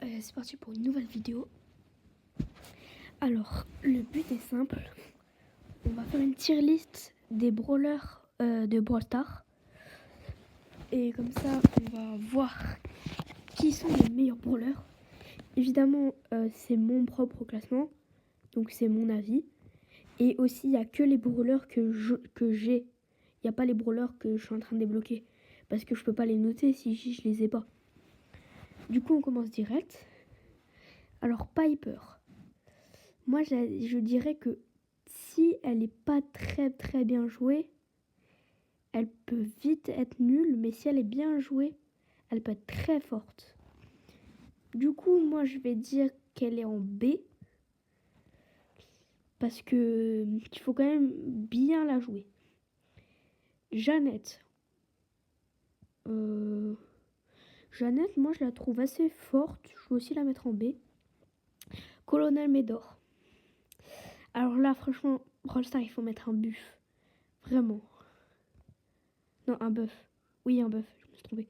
C'est parti pour une nouvelle vidéo. Alors, le but est simple. On va faire une tier list des brawlers de Brawl Stars. Et comme ça, on va voir qui sont les meilleurs brawlers. Évidemment, c'est mon propre classement. Donc, c'est mon avis. Et aussi, il n'y a que les brawlers que j'ai. Il n'y a pas les brawlers que je suis en train de débloquer. Parce que je peux pas les noter si je les ai pas. Du coup, on commence direct. Alors, Piper. Moi, je dirais que si elle n'est pas très bien jouée, elle peut vite être nulle, mais si elle est bien jouée, elle peut être très forte. Du coup, moi, je vais dire qu'elle est en B, parce que il faut quand même bien la jouer. Jeannette. Jeannette, moi, je la trouve assez forte. Je vais aussi la mettre en B. Colonel Médor. Alors là, franchement, Brawl Stars, il faut mettre un buff. Vraiment. Non, un buff. Oui, un buff, je me suis trompée.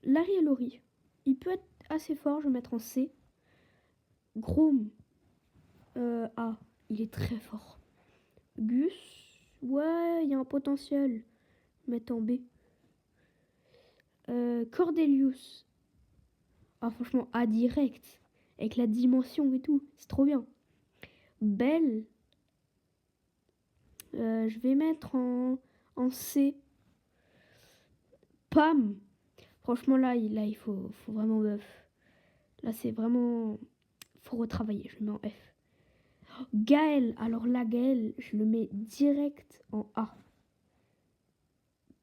Larry et Lori. Il peut être assez fort, je vais mettre en C. Grom. A. Il est très fort. Gus. Ouais, il y a un potentiel. Mettre en B. Cordelius. Ah, franchement, A direct. Avec la dimension et tout. C'est trop bien. Belle. Je vais mettre en C. Pam. Franchement, là il faut vraiment buff. Là, c'est vraiment... faut retravailler. Je le mets en F. Gaël. Alors là, Gaël, je le mets direct en A.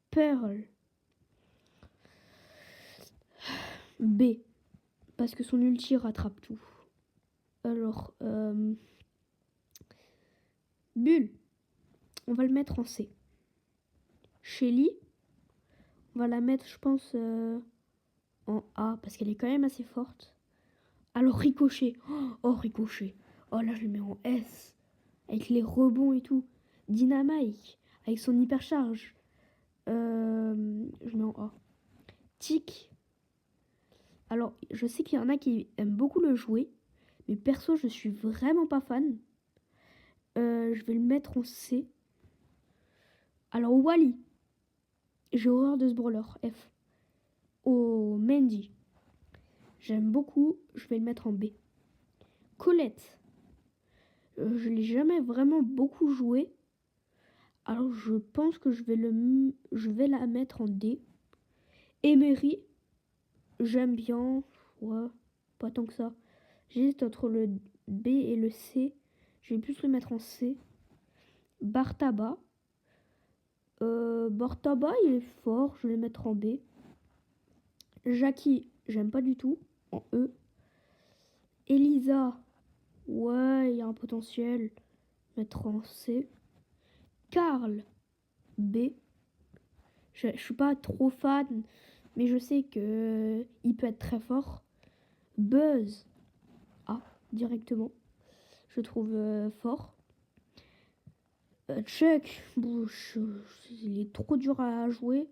Pearl. B. Parce que son ulti rattrape tout. Alors, Bull. On va le mettre en C. Shelly. On va la mettre, je pense, en A. Parce qu'elle est quand même assez forte. Alors, Ricochet. Oh, Ricochet. Oh, là, je le mets en S. Avec les rebonds et tout. Dynamite. Avec son hypercharge. Je mets en A. Tic. Alors, je sais qu'il y en a qui aiment beaucoup le jouer. Mais perso, je suis vraiment pas fan. Je vais le mettre en C. Alors, Wally. J'ai horreur de ce brawler. F. Oh, Mandy. J'aime beaucoup. Je vais le mettre en B. Colette. Je l'ai jamais vraiment beaucoup joué. Alors, je pense que je vais la mettre en D. Emery. J'aime bien. Ouais, pas tant que ça. J'hésite entre le B et le C. Je vais plus le mettre en C. Bartaba. Bartaba, il est fort. Je vais le mettre en B. Jackie, j'aime pas du tout. En E. Elisa. Ouais, il y a un potentiel. Mettre en C. Karl. B. Je suis pas trop fan, mais je sais que il peut être très fort. Buzz. A. Directement. Je trouve fort. Chuck. Bon, il est trop dur à jouer.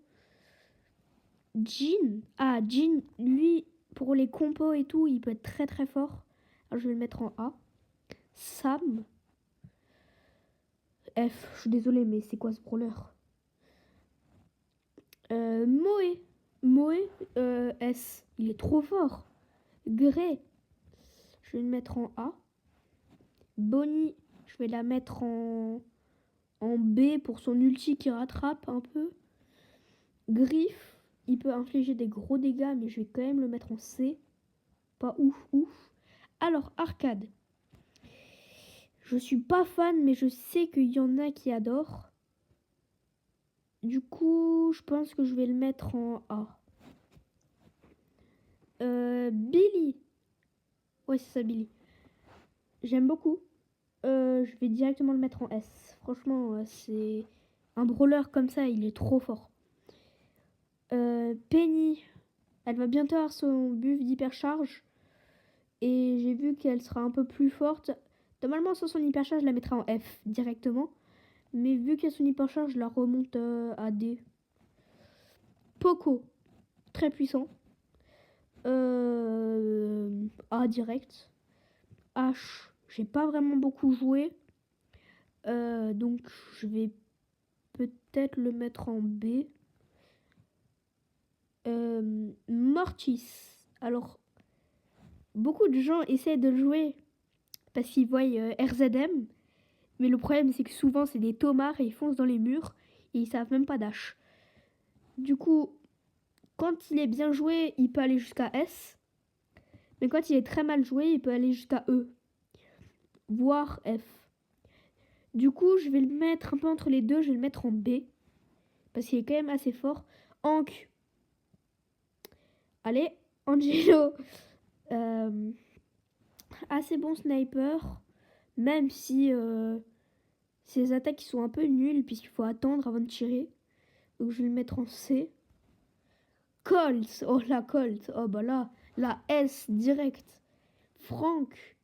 Jean. Ah, Jean, lui, pour les compos et tout, il peut être très fort. Alors, je vais le mettre en A. Sam. F. Je suis désolée, mais c'est quoi ce brawler? Moe. Moe. S. Il est trop fort. Gray. Je vais le mettre en A. Bonnie. Je vais la mettre en B pour son ulti qui rattrape un peu. Griff. Il peut infliger des gros dégâts, mais je vais quand même le mettre en C. Pas ouf. Alors, Arcade. Je suis pas fan, mais je sais qu'il y en a qui adorent. Du coup, je pense que je vais le mettre en A. Billy. Ouais, c'est ça, Billy. J'aime beaucoup. Je vais directement le mettre en S. Franchement, c'est un brawler comme ça, il est trop fort. Penny. Elle va bientôt avoir son buff d'hypercharge. Et j'ai vu qu'elle sera un peu plus forte. Normalement, sans son hypercharge, je la mettrai en F directement. Mais vu qu'elle a son hypercharge, je la remonte à D. Poco. Très puissant. A direct. H, j'ai pas vraiment beaucoup joué. Donc je vais peut-être le mettre en B. Mortis. Alors, beaucoup de gens essaient de le jouer parce qu'ils voient RZM. Mais le problème, c'est que souvent, c'est des tomards et ils foncent dans les murs et ils savent même pas dash. Du coup, quand il est bien joué, il peut aller jusqu'à S. Mais quand il est très mal joué, il peut aller jusqu'à E. Voire F. Du coup, je vais le mettre un peu entre les deux. Je vais le mettre en B. Parce qu'il est quand même assez fort. Hank. Allez, Angelo. Assez bon sniper. Même si ses attaques sont un peu nulles. Puisqu'il faut attendre avant de tirer. Donc je vais le mettre en C. Colt. Oh la Colt. Oh bah là. La S direct. Frank.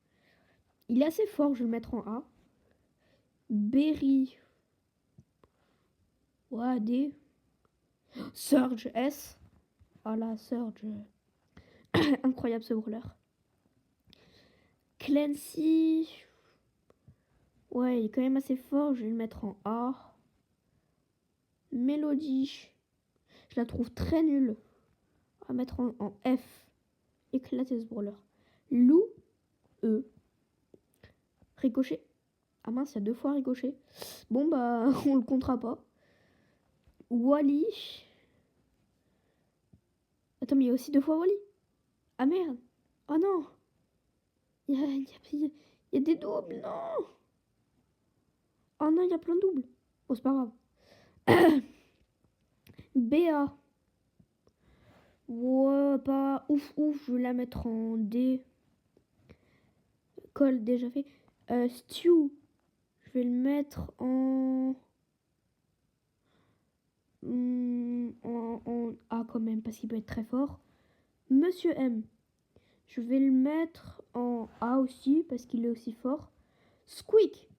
Il est assez fort. Je vais le mettre en A. Berry. Ouais, D. Surge S. Ah là, Surge. Incroyable ce brawler. Clancy. Ouais, il est quand même assez fort. Je vais le mettre en A. Melody. Je la trouve très nulle. On va mettre en F. Éclater ce brawler. Lou. E. Ricochet. Ah mince, il y a 2 fois Ricochet. Bon bah, on le comptera pas. Wally. Attends, mais il y a aussi 2 fois Wally. Ah merde. Oh non. Il y a des doubles, non. Oh non, il y a plein de doubles. Oh, c'est pas grave. BA. Ouais, pas ouf, je vais la mettre en D. Cole, déjà fait. Stew. Je vais le mettre en A quand même, parce qu'il peut être très fort. Monsieur M. Je vais le mettre en A aussi, parce qu'il est aussi fort. Squeak.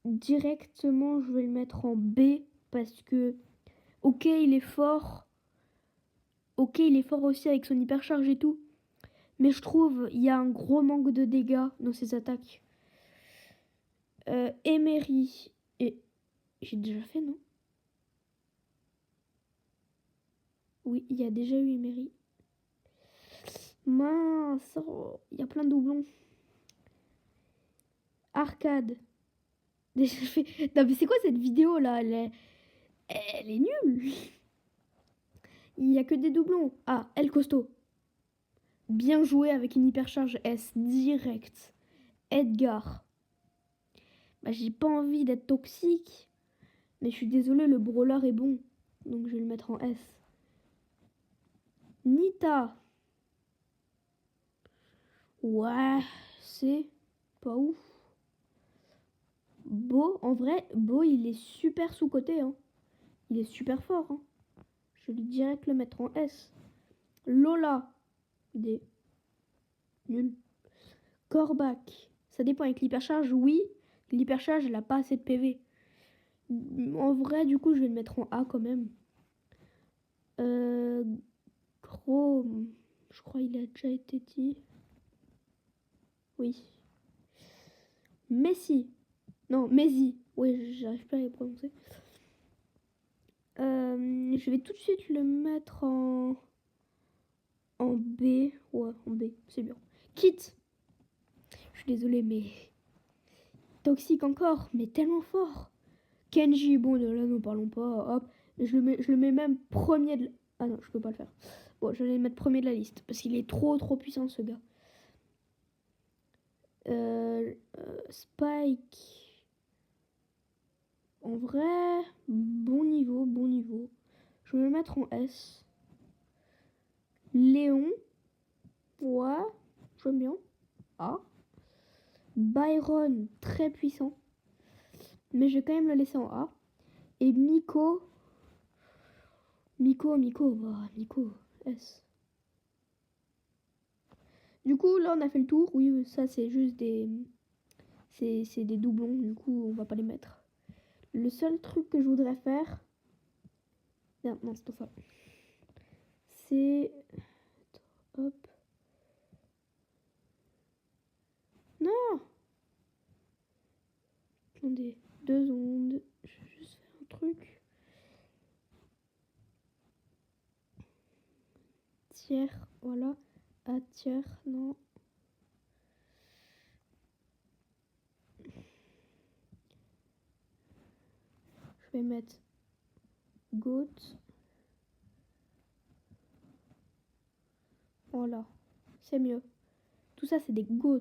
Directement, je vais le mettre en B, parce que, ok, il est fort. Ok, il est fort aussi avec son hypercharge et tout. Mais je trouve il y a un gros manque de dégâts dans ses attaques. Emery. Et j'ai déjà fait, non? Oui, il y a déjà eu Emery. Mince, oh, il y a plein de doublons. Arcade. Déjà fait. Non mais c'est quoi cette vidéo là? Elle est nulle. Il y a que des doublons. Ah, El Costo. Bien joué avec une hypercharge S direct. Edgar. Bah, j'ai pas envie d'être toxique. Mais je suis désolée, le brawler est bon. Donc je vais le mettre en S. Nita. Ouais, c'est pas ouf. Beau, en vrai, Beau, il est super sous-coté. Hein. Il est super fort. Hein. Je vais direct le mettre en S. Lola. D. Nul. Corbac. Ça dépend avec l'hypercharge, oui. L'hypercharge, elle a pas assez de PV. En vrai, du coup, je vais le mettre en A quand même. Chrome. Je crois qu'il a déjà été dit. Oui. Messi. Non, Messi. Oui, j'arrive pas à les prononcer. Je vais tout de suite le mettre en B. Ouais, en B, c'est bien. Kit. Je suis désolée, mais toxique encore, mais tellement fort. Kenji, bon, de là, nous parlons pas. Hop, je le mets même premier de. Ah non, je peux pas le faire. Bon, je vais le mettre premier de la liste parce qu'il est trop puissant ce gars. Spike. En vrai, bon niveau. Je vais le mettre en S. Léon. Ouais, j'aime bien. A. Byron, très puissant. Mais je vais quand même le laisser en A. Et Miko. Miko, S. Du coup, là, on a fait le tour. Oui, ça, c'est juste des... C'est des doublons, du coup, on va pas les mettre. Le seul truc que je voudrais faire... Non, c'est pas ça. C'est Hop. Non. Attendez, 2 secondes. Je vais juste faire un truc. Tiers, voilà. À tiers, non. Je vais mettre goat. Voilà, c'est mieux. Tout ça, c'est des goats.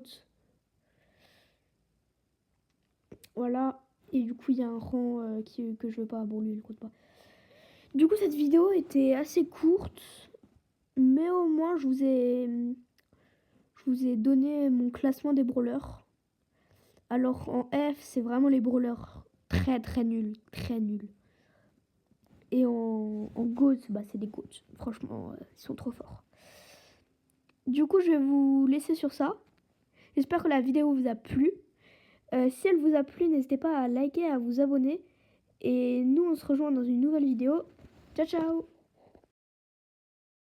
Voilà. Et du coup, il y a un rang que je veux pas. Bon, lui, il compte pas. Du coup, cette vidéo était assez courte. Mais au moins, je vous ai donné mon classement des brawlers. Alors, en F, c'est vraiment les brawlers très, très nuls. Très nuls. Et en GOAT, bah, c'est des GOAT. Franchement, ils sont trop forts. Du coup, je vais vous laisser sur ça. J'espère que la vidéo vous a plu. Si elle vous a plu, n'hésitez pas à liker, à vous abonner. Et nous, on se rejoint dans une nouvelle vidéo. Ciao, ciao!